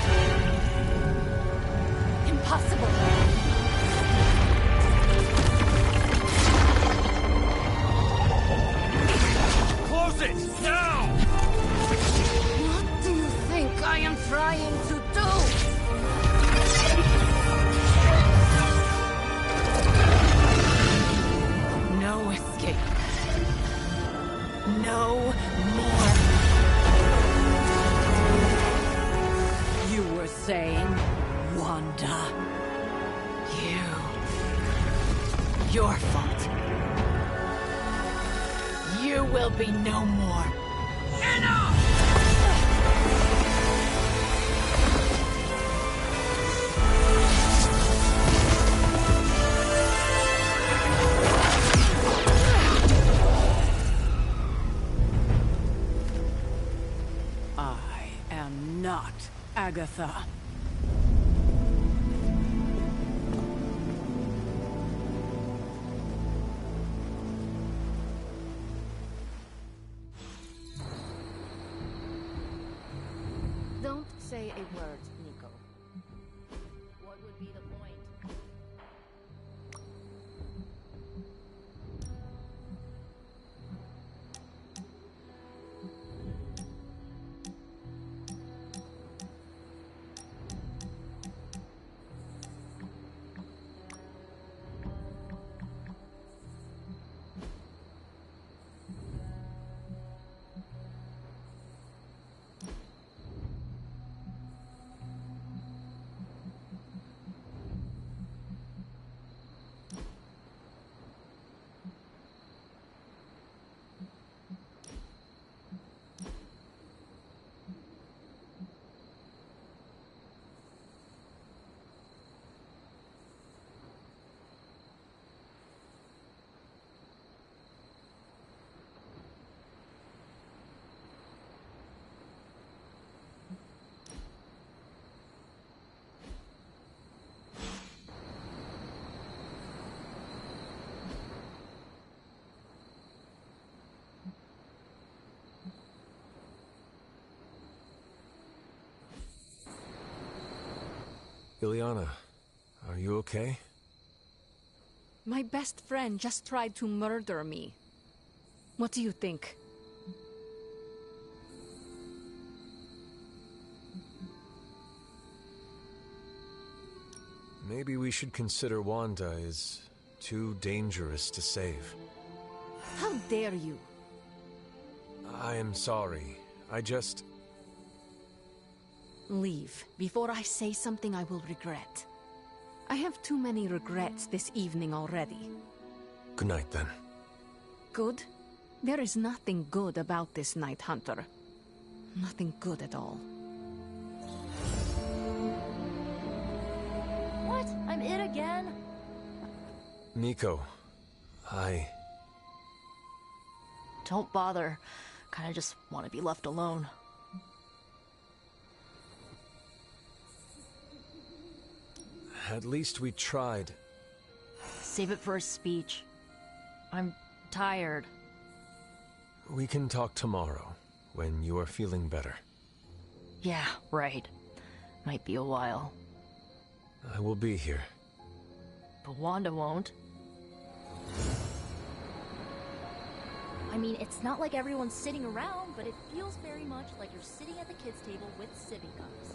here! Impossible! Close it! Now! What do you think I am trying to do? No escape. No more. You were saying, Wanda. Your fault. You will be no more. Enough! I am not Agatha. Don't say a word, Nico. What would be the point? Ileana, are you okay? My best friend just tried to murder me. What do you think? Maybe we should consider Wanda is too dangerous to save. How dare you? I am sorry. I just... Leave, before I say something I will regret. I have too many regrets this evening already. Good night, then. Good? There is nothing good about this night, Hunter. Nothing good at all. What? I'm it again? Nico, Don't bother. Kinda just want to be left alone. At least we tried. Save it for a speech. I'm tired. We can talk tomorrow, when you are feeling better. Yeah, right. Might be a while. I will be here. But Wanda won't. I mean, it's not like everyone's sitting around, but it feels very much like you're sitting at the kids' table with sippy cups.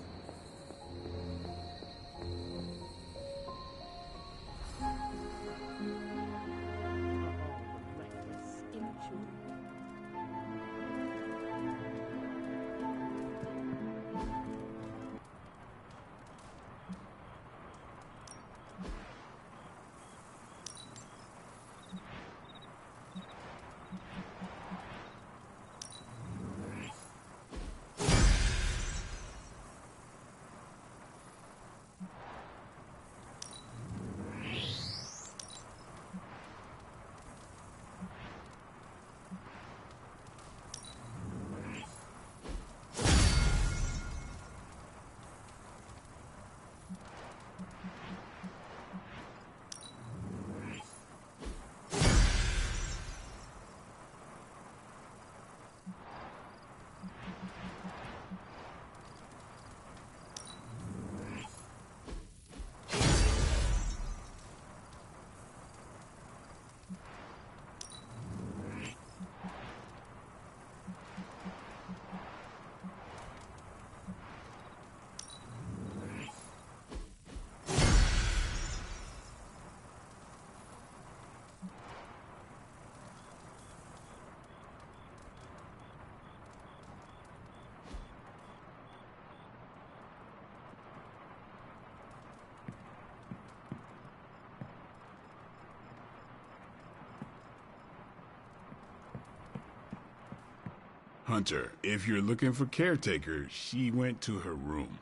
Hunter, if you're looking for caretaker, she went to her room.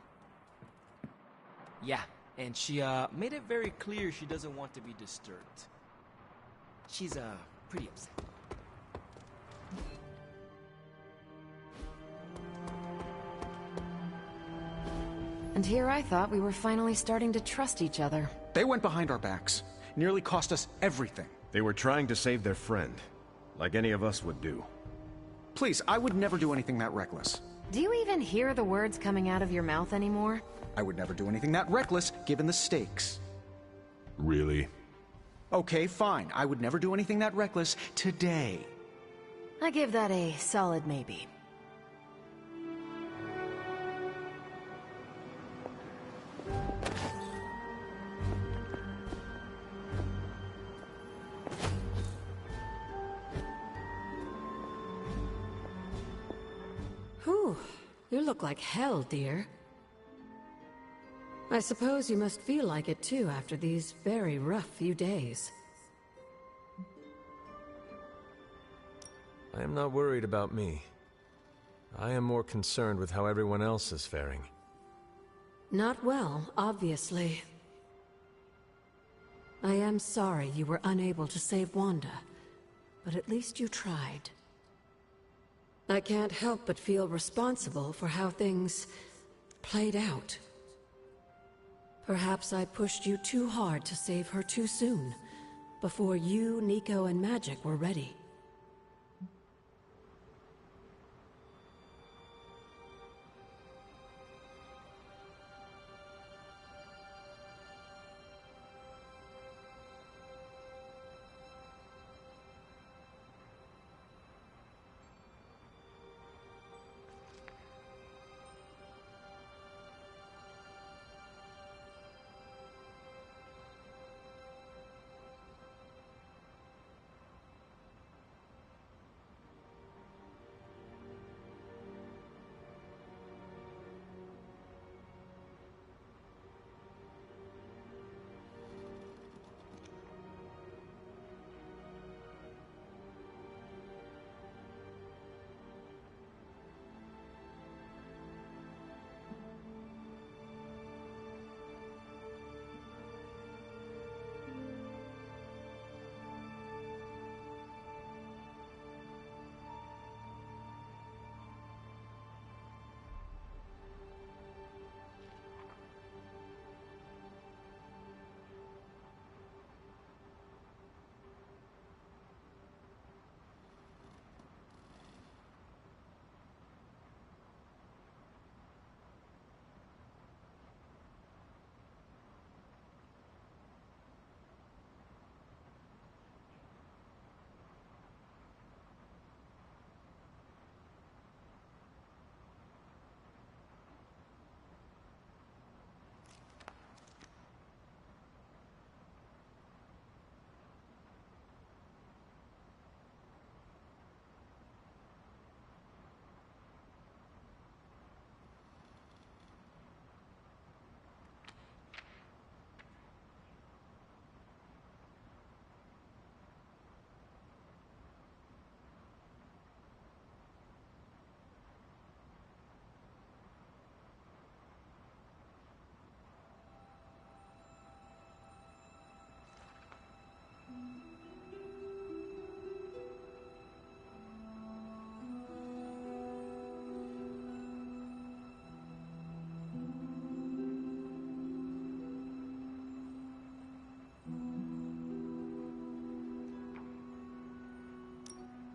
Yeah, and she made it very clear she doesn't want to be disturbed. She's pretty upset. And here I thought we were finally starting to trust each other. They went behind our backs. Nearly cost us everything. They were trying to save their friend, like any of us would do. Please, I would never do anything that reckless. Do you even hear the words coming out of your mouth anymore? I would never do anything that reckless, given the stakes. Really? Okay, fine. I would never do anything that reckless today. I give that a solid maybe. Whew, you look like hell, dear. I suppose you must feel like it too after these very rough few days. I am not worried about me. I am more concerned with how everyone else is faring. Not well, obviously. I am sorry you were unable to save Wanda, but at least you tried. I can't help but feel responsible for how things played out. Perhaps I pushed you too hard to save her too soon, before you, Nico, and Magic were ready.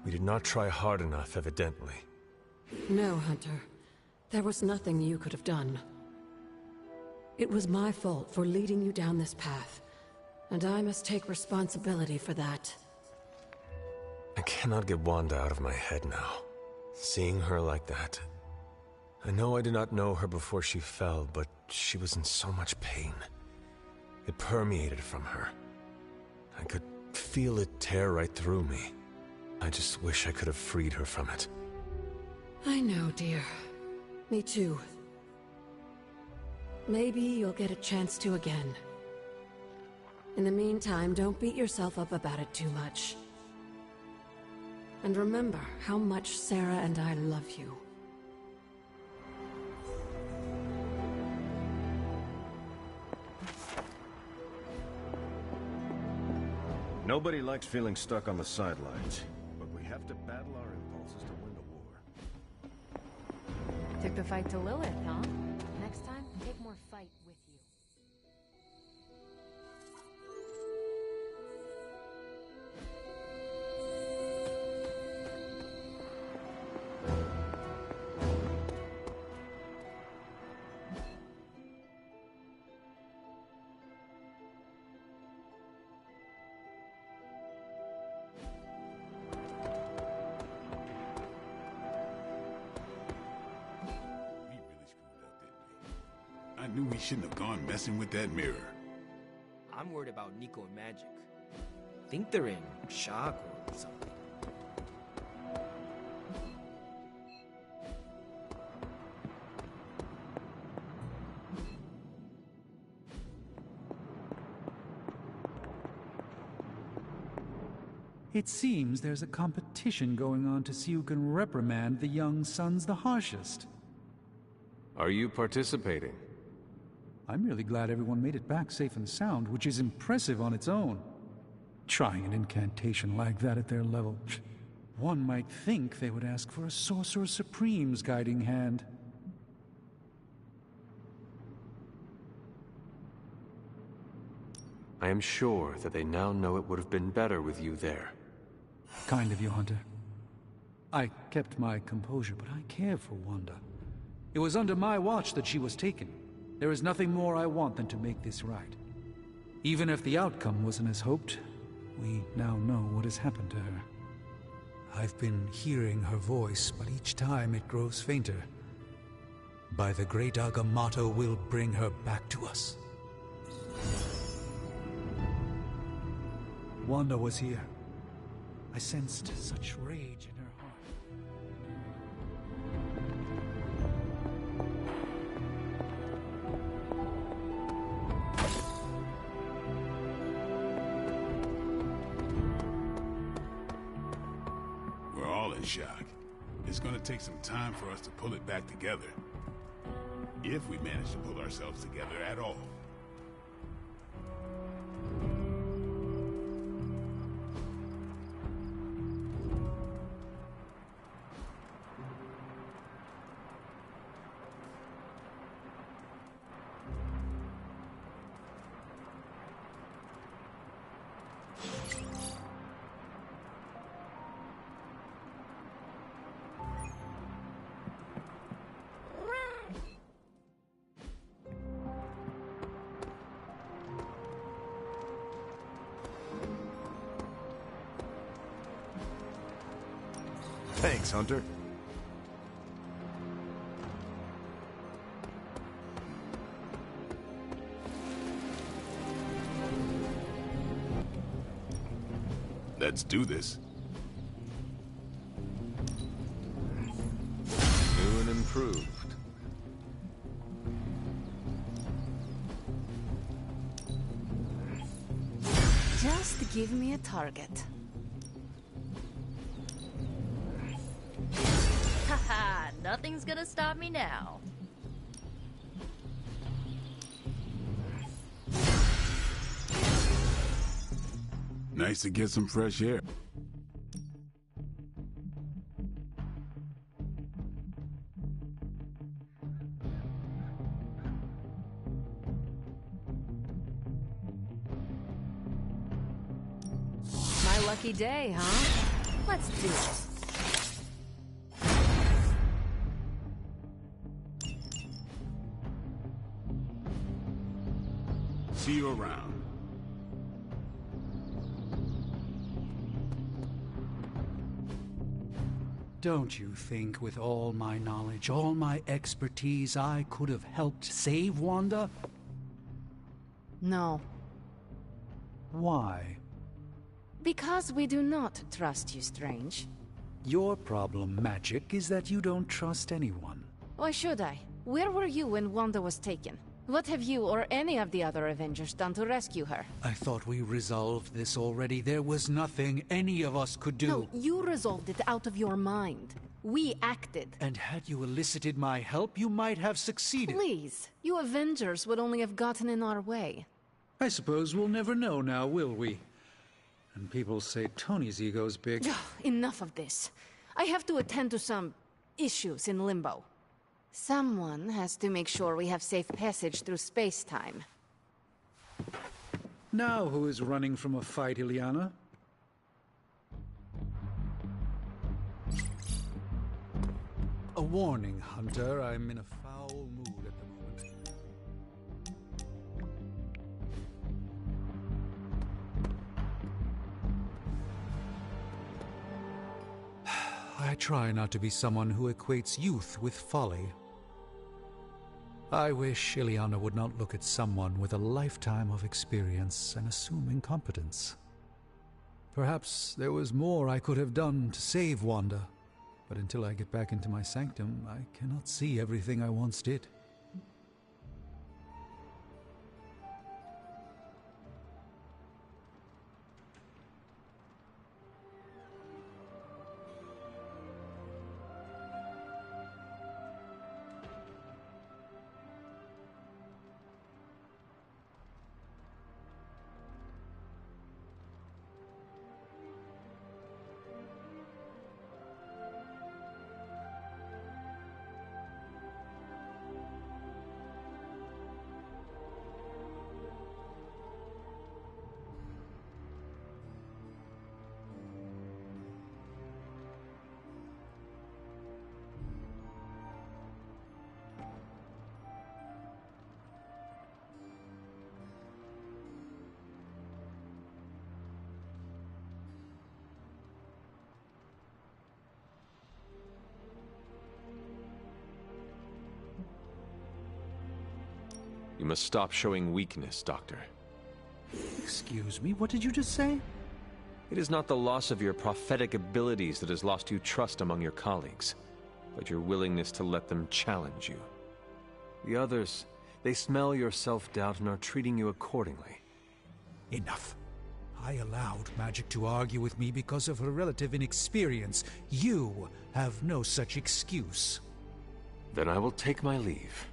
We did not try hard enough, evidently. No, Hunter. There was nothing you could have done. It was my fault for leading you down this path, and I must take responsibility for that. I cannot get Wanda out of my head now. Seeing her like that. I know I did not know her before she fell, but she was in so much pain. It permeated from her. I could feel it tear right through me. I just wish I could have freed her from it. I know, dear. Me too. Maybe you'll get a chance to again. In the meantime, don't beat yourself up about it too much. And remember how much Sarah and I love you. Nobody likes feeling stuck on the sidelines, but we have to battle our impulses to win the war. Took the fight to Lilith, huh? Next time, take more fight with you. I knew we shouldn't have gone messing with that mirror. I'm worried about Nico and Magic. Think they're in shock or something. It seems there's a competition going on to see who can reprimand the young sons the harshest. Are you participating? I'm really glad everyone made it back safe and sound, which is impressive on its own. Trying an incantation like that at their level. One might think they would ask for a Sorcerer Supreme's guiding hand. I am sure that they now know it would have been better with you there. Kind of you, Hunter. I kept my composure, but I care for Wanda. It was under my watch that she was taken. There is nothing more I want than to make this right. Even if the outcome wasn't as hoped, we now know what has happened to her. I've been hearing her voice, but each time it grows fainter. By the great Agamotto, we'll bring her back to us. Wanda was here. I sensed such rage in her heart. We're all in shock. It's gonna take some time for us to pull it back together. If we manage to pull ourselves together at all. Thanks, Hunter. Let's do this. New and improved. Just give me a target. Haha, nothing's gonna stop me now. Nice to get some fresh air. My lucky day, huh? Let's do it. See you around. Don't you think with all my knowledge, all my expertise, I could have helped save Wanda? No. Why? Because we do not trust you, Strange. Your problem, Magic, is that you don't trust anyone. Why should I? Where were you when Wanda was taken? What have you or any of the other Avengers done to rescue her? I thought we resolved this already. There was nothing any of us could do. No, you resolved it out of your mind. We acted. And had you elicited my help, you might have succeeded. Please, you Avengers would only have gotten in our way. I suppose we'll never know now, will we? And people say Tony's ego's big. Enough of this. I have to attend to some issues in Limbo. Someone has to make sure we have safe passage through space-time. Now who is running from a fight, Ileana? A warning, Hunter. I'm in a foul mood at the moment. I try not to be someone who equates youth with folly. I wish Ileana would not look at someone with a lifetime of experience and assume incompetence. Perhaps there was more I could have done to save Wanda, but until I get back into my sanctum, I cannot see everything I once did. You must stop showing weakness, Doctor. Excuse me, what did you just say? It is not the loss of your prophetic abilities that has lost you trust among your colleagues, but your willingness to let them challenge you. The others, they smell your self-doubt and are treating you accordingly. Enough. I allowed magic to argue with me because of her relative inexperience. You have no such excuse. Then I will take my leave.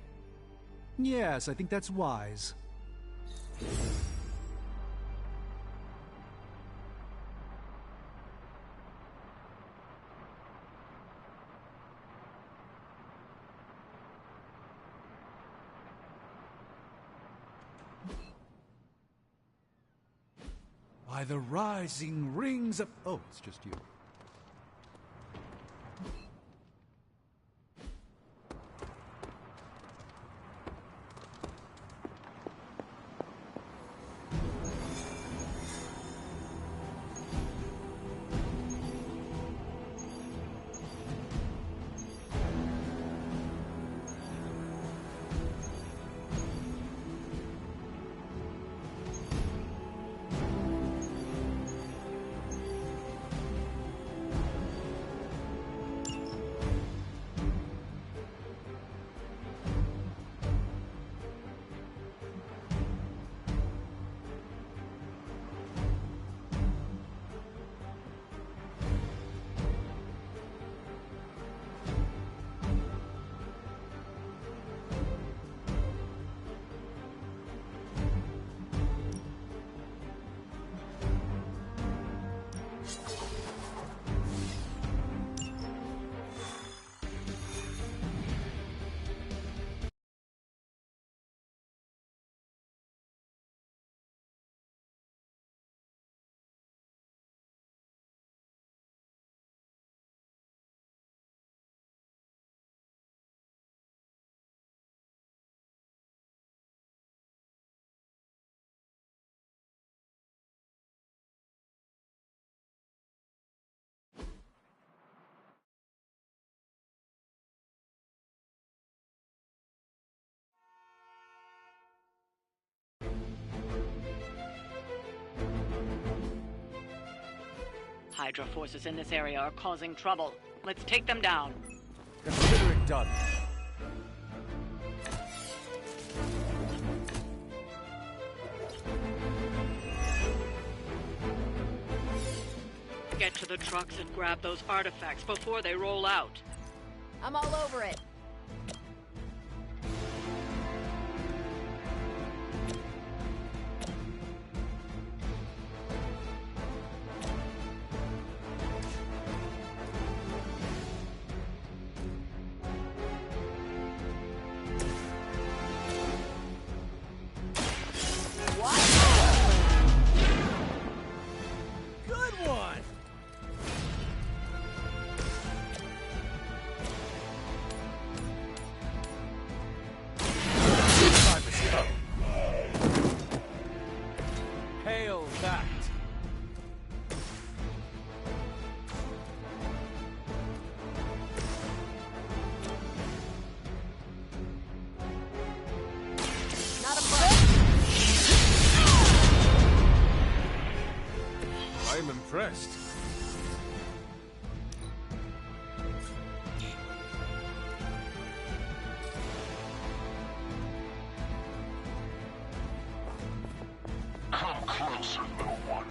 Yes, I think that's wise. By the rising rings of... Oh, it's just you. Hydra forces in this area are causing trouble. Let's take them down. Consider it done. Get to the trucks and grab those artifacts before they roll out. I'm all over it. Good one! Hail that! Not a problem. I'm impressed. Come closer, little one.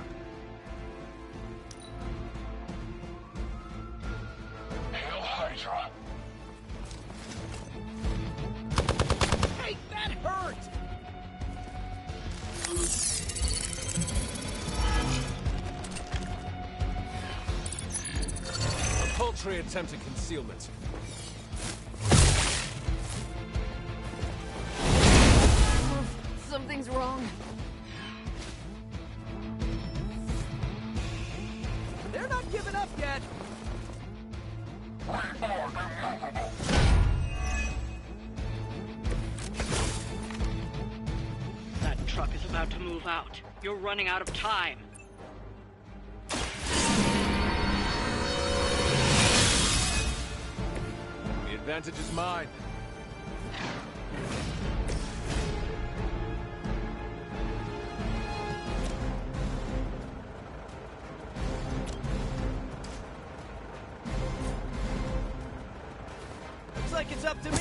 Hail Hydra. Hey, that hurt! A paltry attempt at concealment. Something's wrong. They're not giving up yet! That truck is about to move out. You're running out of time. The advantage is mine. Looks like it's up to me!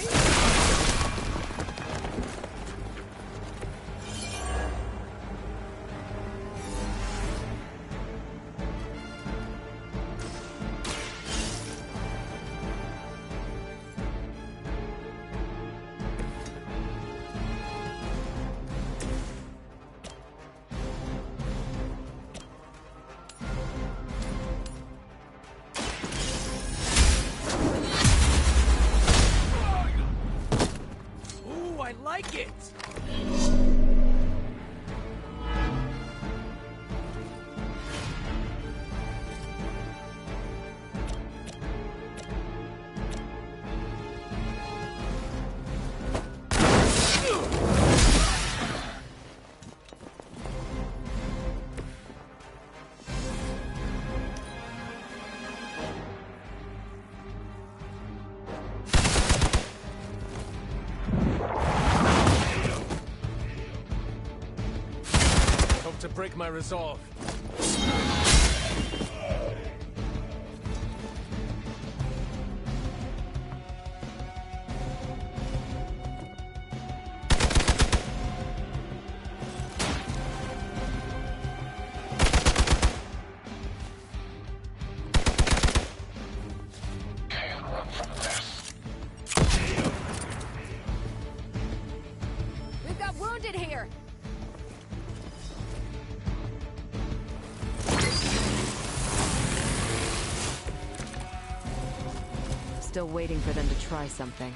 Ooh, I like it! Hope to break my resolve. Can't run from this. We've got wounded here. Still waiting for them to try something.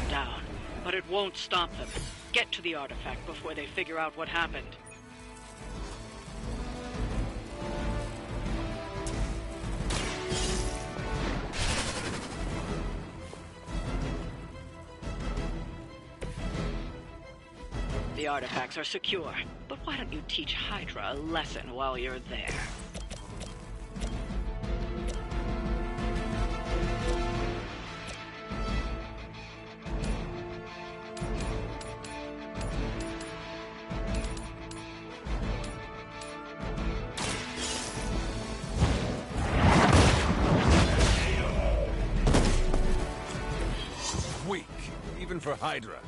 Down. But it won't stop them. Get to the artifact before they figure out what happened. The artifacts are secure, but why don't you teach Hydra a lesson while you're there? Weak, even for Hydra.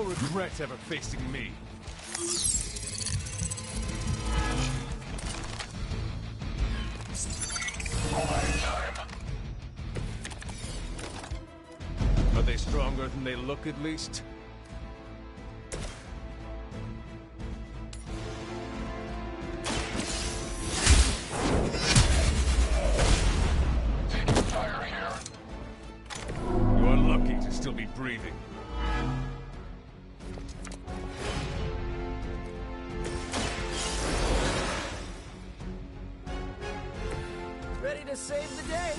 no regrets ever facing me. Are they stronger than they look, at least? Taking fire here. You are lucky to still be breathing. Ready to save the day.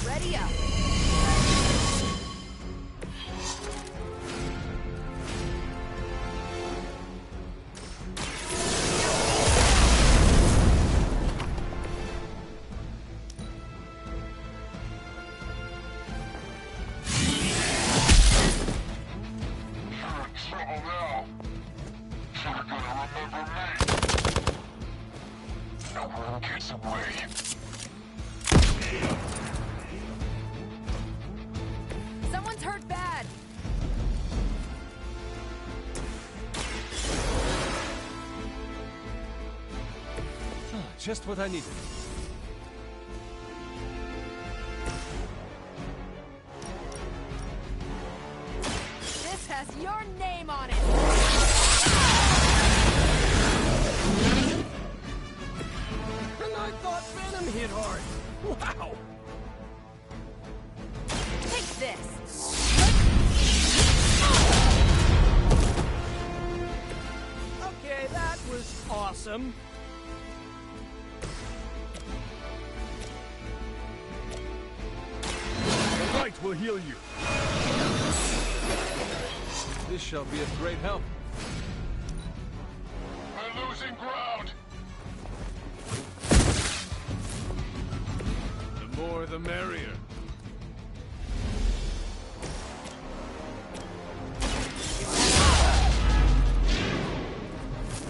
Ready up. You're in trouble now. You're gonna remember me. No one gets away. Someone's hurt bad. Just what I needed. This has your name on it. And I thought Venom hit hard. Wow. Take this. Okay, that was awesome. The light will heal you. This shall be of great help. We're losing ground. The more the merrier.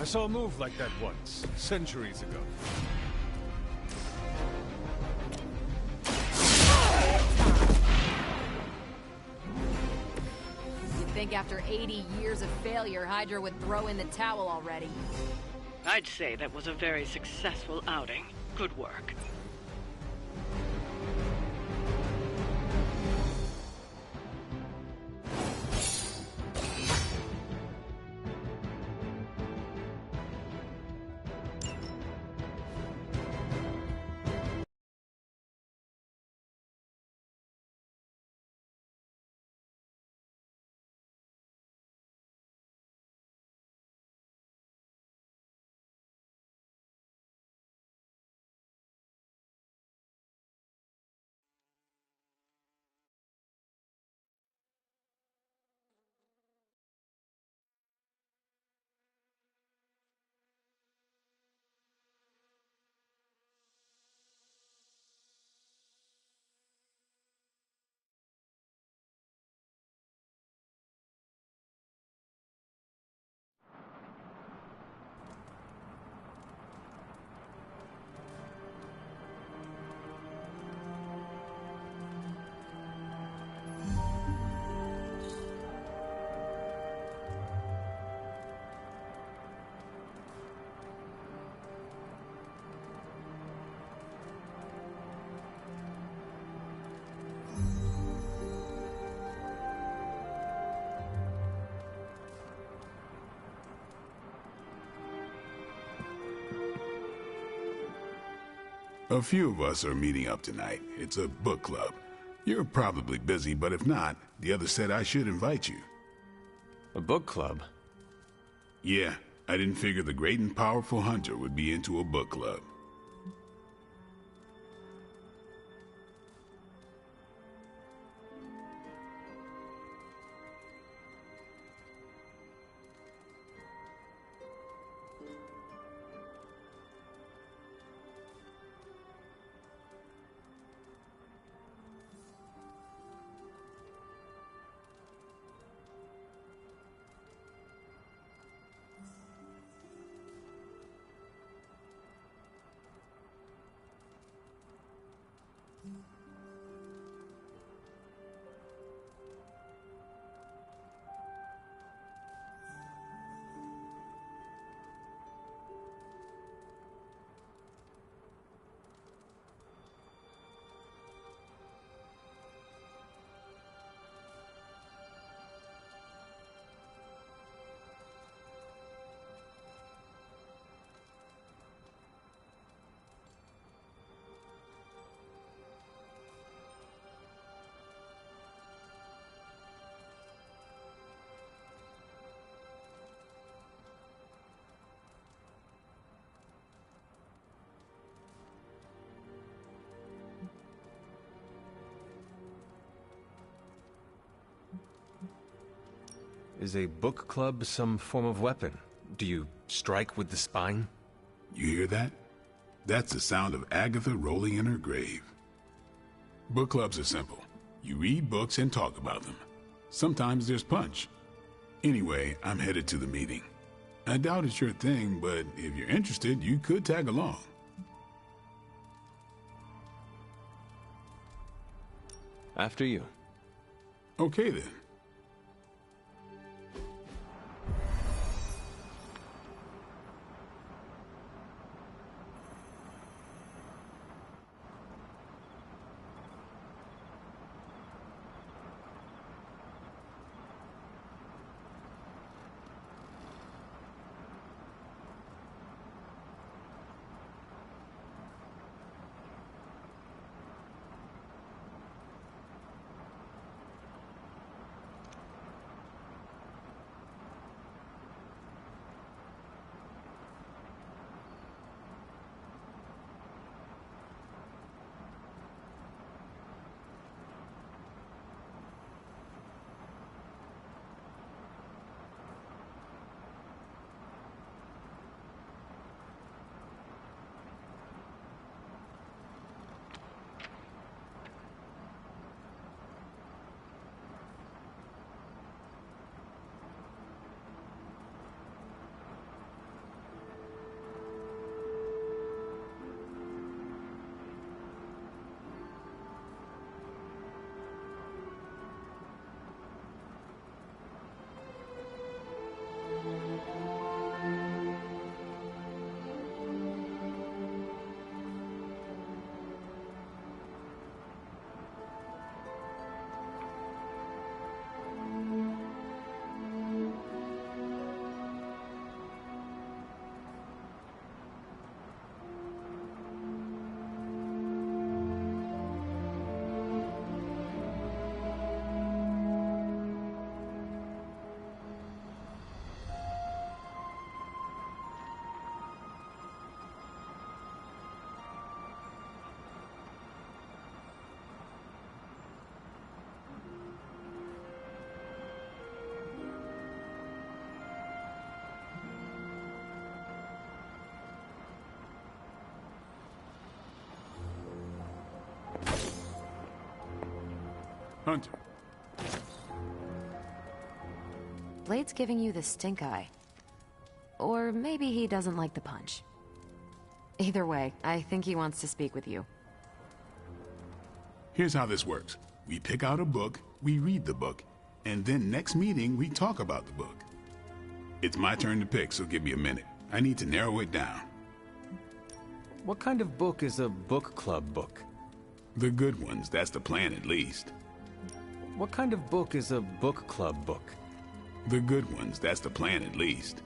I saw a move like that once, centuries ago. You'd think after 80 years of failure, Hydra would throw in the towel already. I'd say that was a very successful outing. Good work. A few of us are meeting up tonight. It's a book club. You're probably busy, but if not, the others said I should invite you. A book club? Yeah, I didn't figure the great and powerful hunter would be into a book club. Is a book club some form of weapon? Do you strike with the spine? You hear that? That's the sound of Agatha rolling in her grave. Book clubs are simple. You read books and talk about them. Sometimes there's punch. Anyway, I'm headed to the meeting. I doubt it's your thing, but if you're interested, you could tag along. After you. Okay then. Hunter. Blade's giving you the stink eye. Or maybe he doesn't like the punch. Either way, I think he wants to speak with you. Here's how this works. We pick out a book, we read the book, and then next meeting we talk about the book. It's my turn to pick, so give me a minute. I need to narrow it down. What kind of book is a book club book? The good ones, that's the plan at least. What kind of book is a book club book? The good ones, that's the plan at least.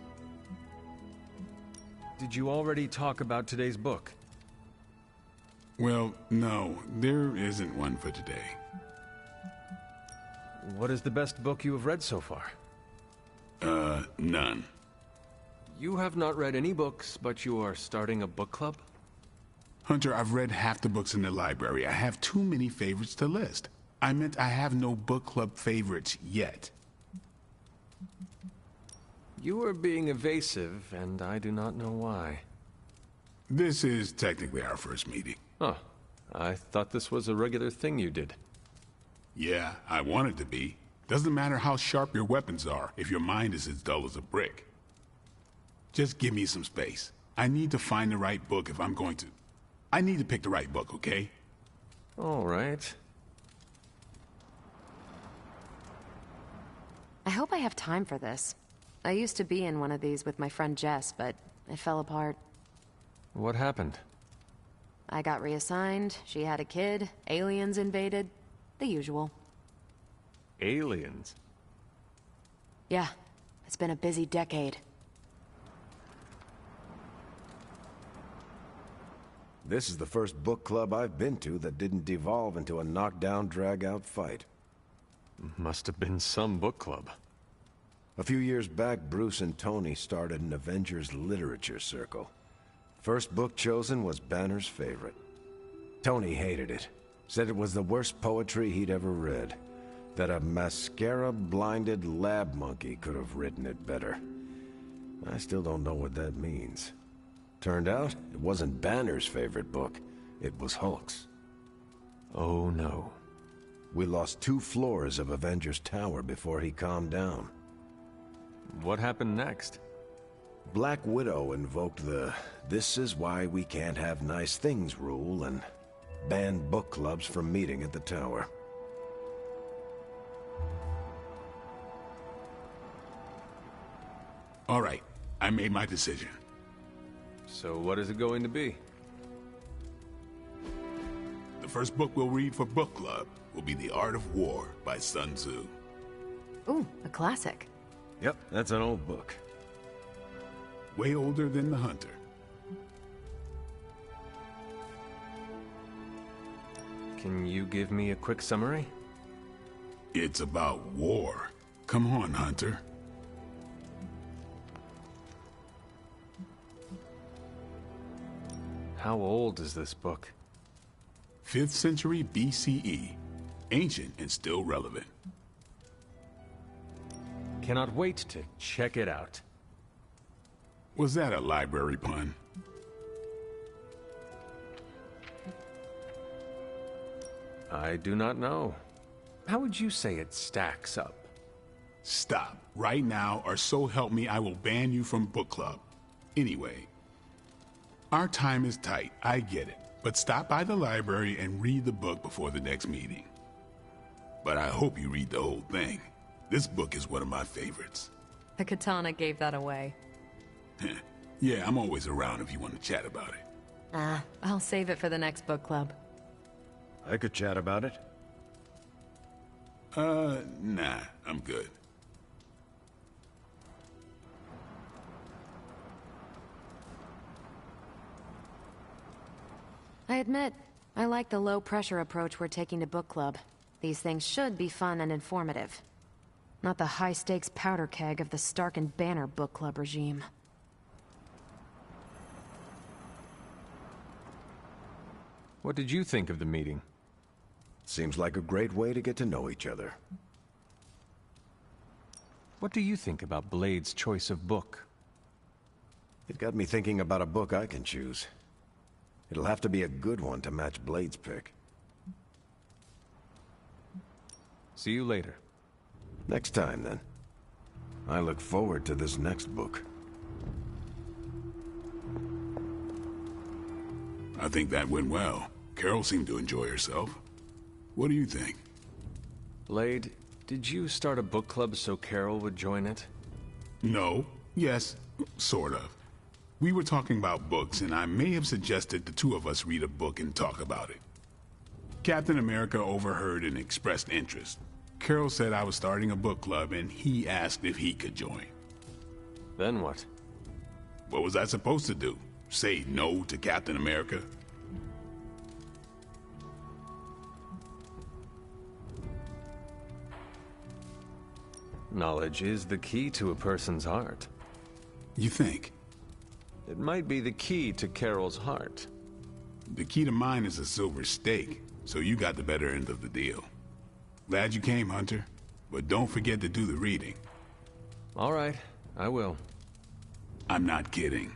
Did you already talk about today's book? Well, no, there isn't one for today. What is the best book you have read so far? None. You have not read any books, but you are starting a book club? Hunter, I've read half the books in the library. I have too many favorites to list. I meant I have no book club favorites yet. You are being evasive, and I do not know why. This is technically our first meeting. Oh, I thought this was a regular thing you did. Yeah, I want it to be. Doesn't matter how sharp your weapons are if your mind is as dull as a brick. Just give me some space. I need to find the right book if I'm going to... I need to pick the right book, okay? All right. I hope I have time for this. I used to be in one of these with my friend Jess, but it fell apart. What happened? I got reassigned, she had a kid, aliens invaded, the usual. Aliens? Yeah, it's been a busy decade. This is the first book club I've been to that didn't devolve into a knockdown, drag-out fight. Must have been some book club. A few years back, Bruce and Tony started an Avengers literature circle. First book chosen was Banner's favorite. Tony hated it. Said it was the worst poetry he'd ever read. that a mascara-blinded lab monkey could have written it better. I still don't know what that means. Turned out, it wasn't Banner's favorite book. It was Hulk's. Oh no. We lost 2 floors of Avengers Tower before he calmed down. What happened next? Black Widow invoked the "this is why we can't have nice things" rule and banned book clubs from meeting at the tower. All right, I made my decision. So what is it going to be? The first book we'll read for book club will be The Art of War by Sun Tzu. Ooh, a classic. Yep, that's an old book. Way older than The Hunter. Can you give me a quick summary? It's about war. Come on, Hunter. How old is this book? 5th century BCE. Ancient and still relevant. Cannot wait to check it out. Was that a library pun? I do not know. How would you say it stacks up? Stop right now, or so help me I will ban you from book club. Anyway, our time is tight, I get it. But stop by the library and read the book before the next meeting. But I hope you read the whole thing. This book is one of my favorites. The katana gave that away. Yeah, I'm always around if you want to chat about it. I'll save it for the next book club. I could chat about it. Nah, I'm good. I admit, I like the low-pressure approach we're taking to book club. These things should be fun and informative. Not the high-stakes powder keg of the Stark and Banner book club regime. What did you think of the meeting? Seems like a great way to get to know each other. What do you think about Blade's choice of book? It got me thinking about a book I can choose. It'll have to be a good one to match Blade's pick. See you later. Next time, then. I look forward to this next book. I think that went well. Carol seemed to enjoy herself. What do you think? Blade, did you start a book club so Carol would join it? No. Yes, sort of. We were talking about books, and I may have suggested the 2 of us read a book and talk about it. Captain America overheard and expressed interest. Carol said I was starting a book club, and he asked if he could join. Then what? What was I supposed to do? Say no to Captain America? Knowledge is the key to a person's heart. You think? It might be the key to Carol's heart. The key to mine is a silver stake, so you got the better end of the deal. Glad you came, Hunter. But don't forget to do the reading. All right, I will. I'm not kidding.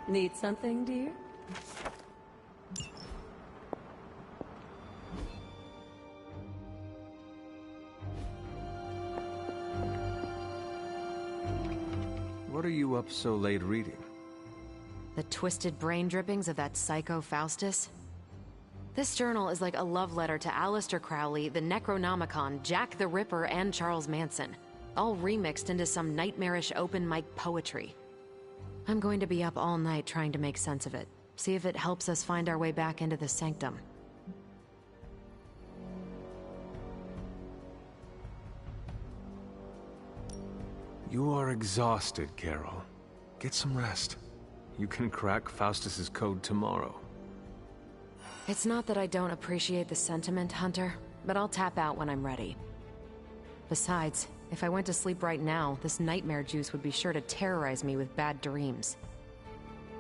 Need something, dear? What are you up so late reading? The twisted brain drippings of that psycho Faustus? This journal is like a love letter to Aleister Crowley, the Necronomicon, Jack the Ripper, and Charles Manson, all remixed into some nightmarish open mic poetry. I'm going to be up all night trying to make sense of it, see if it helps us find our way back into the sanctum. You are exhausted, Carol. Get some rest. You can crack Faustus's code tomorrow. It's not that I don't appreciate the sentiment, Hunter, but I'll tap out when I'm ready. Besides, if I went to sleep right now, this nightmare juice would be sure to terrorize me with bad dreams.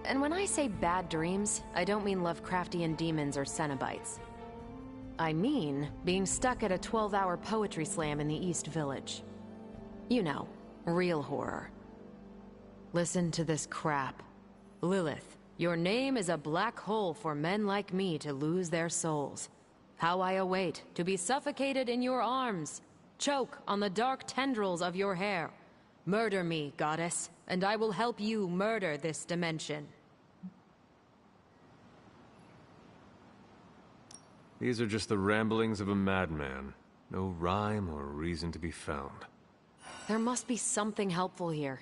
And when I say bad dreams, I don't mean Lovecraftian demons or Cenobites. I mean being stuck at a 12-hour poetry slam in the East Village. You know, real horror. Listen to this crap. Lilith, your name is a black hole for men like me to lose their souls. How I await to be suffocated in your arms. Choke on the dark tendrils of your hair. Murder me, goddess, and I will help you murder this dimension. These are just the ramblings of a madman. No rhyme or reason to be found. There must be something helpful here.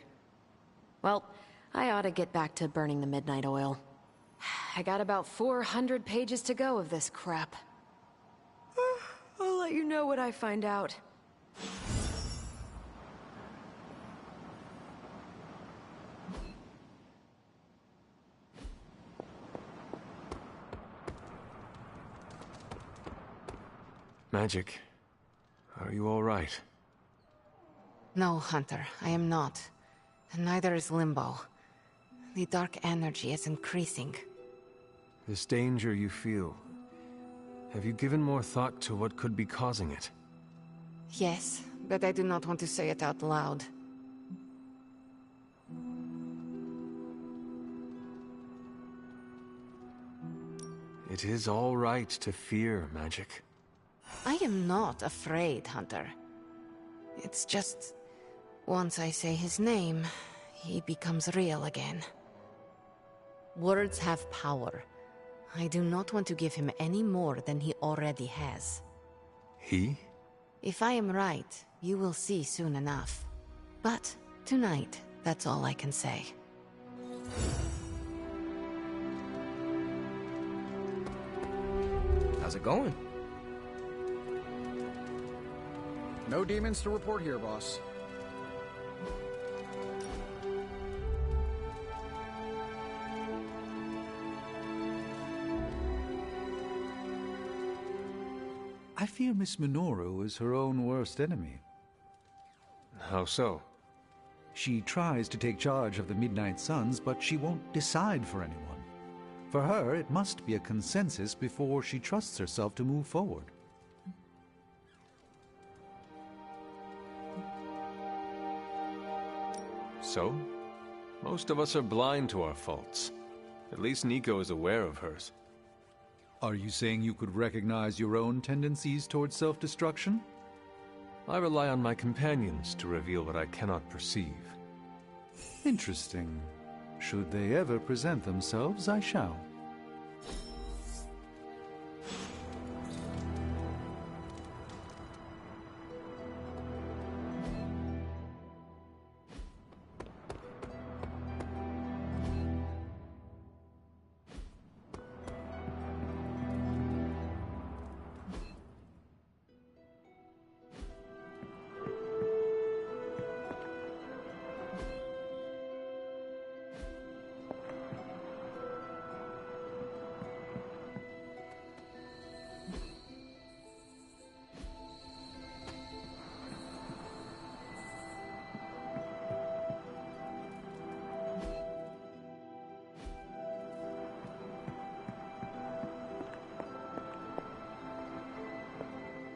Well, I ought to get back to burning the midnight oil. I got about 400 pages to go of this crap. I'll let you know what I find out. Magic, are you all right? No, Hunter, I am not. And neither is Limbo. The dark energy is increasing. This danger you feel, have you given more thought to what could be causing it? Yes, but I do not want to say it out loud. It is all right to fear magic. I am not afraid, Hunter. It's just... once I say his name, he becomes real again. Words have power. I do not want to give him any more than he already has. He? If I am right, you will see soon enough. But tonight, that's all I can say. How's it going? No demons to report here, boss. I fear Miss Minoru is her own worst enemy. How so? She tries to take charge of the Midnight Suns, but she won't decide for anyone. For her, it must be a consensus before she trusts herself to move forward. So? Most of us are blind to our faults. At least Nico is aware of hers. Are you saying you could recognize your own tendencies towards self-destruction? I rely on my companions to reveal what I cannot perceive. Interesting. Should they ever present themselves, I shall.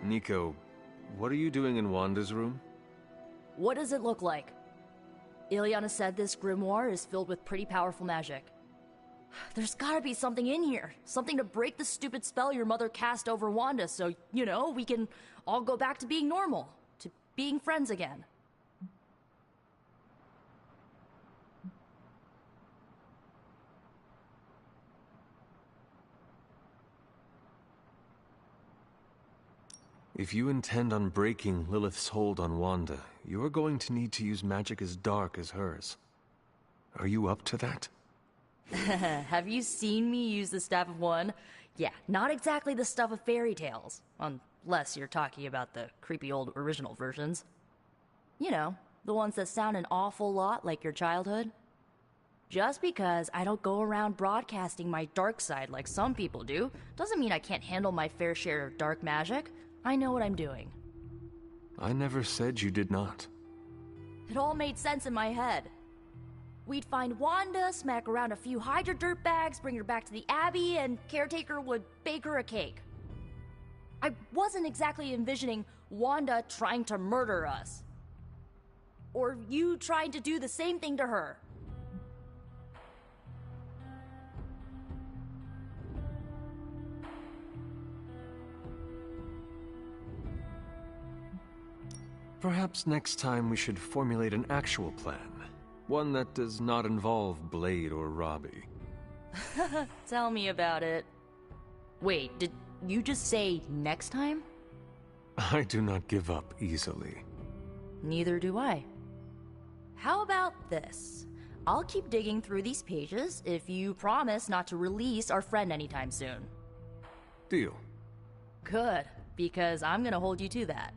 Nico, what are you doing in Wanda's room? What does it look like? Ileana said this grimoire is filled with pretty powerful magic. There's gotta be something in here. Something to break the stupid spell your mother cast over Wanda so, you know, we can all go back to being normal. To being friends again. If you intend on breaking Lilith's hold on Wanda, you're going to need to use magic as dark as hers. Are you up to that? Have you seen me use the Staff of One? Yeah, not exactly the stuff of fairy tales. Unless you're talking about the creepy old original versions. You know, the ones that sound an awful lot like your childhood. Just because I don't go around broadcasting my dark side like some people do, doesn't mean I can't handle my fair share of dark magic. I know what I'm doing. I never said you did not. It all made sense in my head. We'd find Wanda, smack around a few Hydra dirtbags, bring her back to the Abbey, and Caretaker would bake her a cake. I wasn't exactly envisioning Wanda trying to murder us. Or you trying to do the same thing to her. Perhaps next time we should formulate an actual plan. One that does not involve Blade or Robbie. Tell me about it. Wait, did you just say next time? I do not give up easily. Neither do I. How about this? I'll keep digging through these pages if you promise not to release our friend anytime soon. Deal. Good, because I'm gonna hold you to that.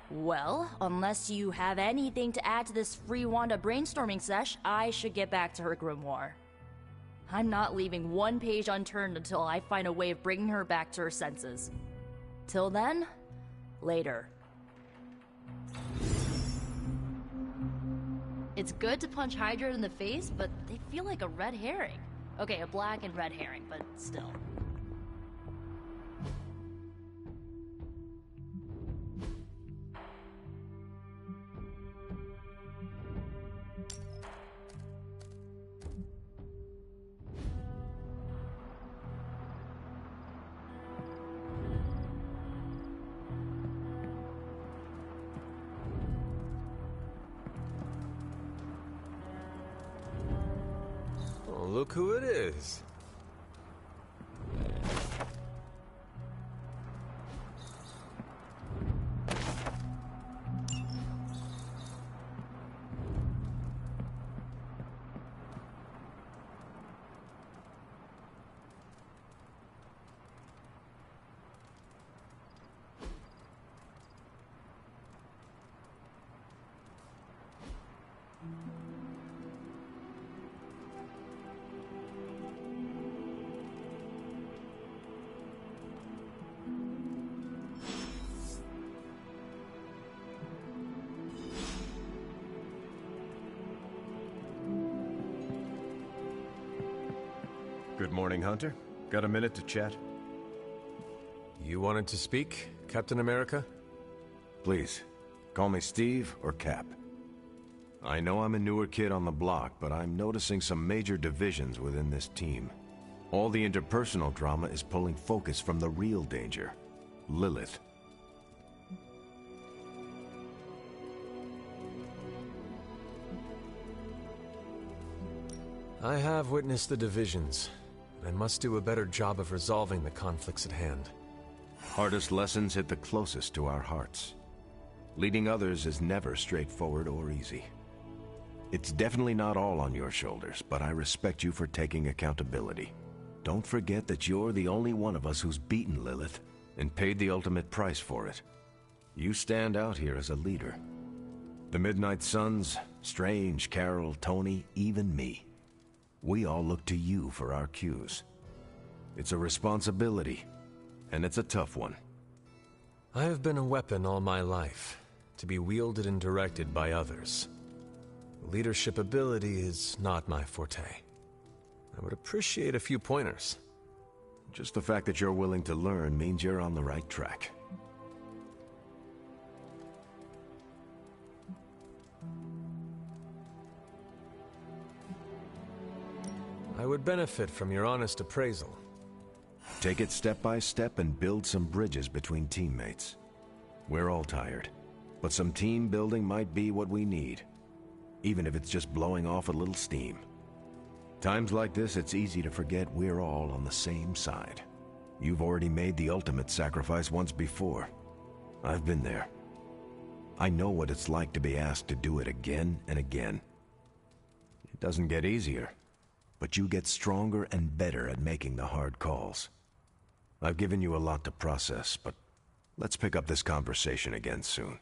Well, unless you have anything to add to this free Wanda brainstorming sesh, I should get back to her grimoire. I'm not leaving one page unturned until I find a way of bringing her back to her senses. Till then, later. It's good to punch Hydra in the face, but they feel like a red herring. Okay, a black and red herring, but still. Look who it is. Good morning, Hunter. Got a minute to chat? You wanted to speak, Captain America? Please, call me Steve or Cap. I know I'm a newer kid on the block, but I'm noticing some major divisions within this team. All the interpersonal drama is pulling focus from the real danger, Lilith. I have witnessed the divisions. I must do a better job of resolving the conflicts at hand. Hardest lessons hit the closest to our hearts. Leading others is never straightforward or easy. It's definitely not all on your shoulders, but I respect you for taking accountability. Don't forget that you're the only one of us who's beaten Lilith and paid the ultimate price for it. You stand out here as a leader. The Midnight Suns, Strange, Carol, Tony, even me. We all look to you for our cues. It's a responsibility, and it's a tough one. I have been a weapon all my life, to be wielded and directed by others. Leadership ability is not my forte. I would appreciate a few pointers. Just the fact that you're willing to learn means you're on the right track. I would benefit from your honest appraisal. Take it step by step and build some bridges between teammates. We're all tired, but some team building might be what we need, even if it's just blowing off a little steam. Times like this, it's easy to forget we're all on the same side. You've already made the ultimate sacrifice once before. I've been there. I know what it's like to be asked to do it again and again. It doesn't get easier, but you get stronger and better at making the hard calls. I've given you a lot to process, but let's pick up this conversation again soon.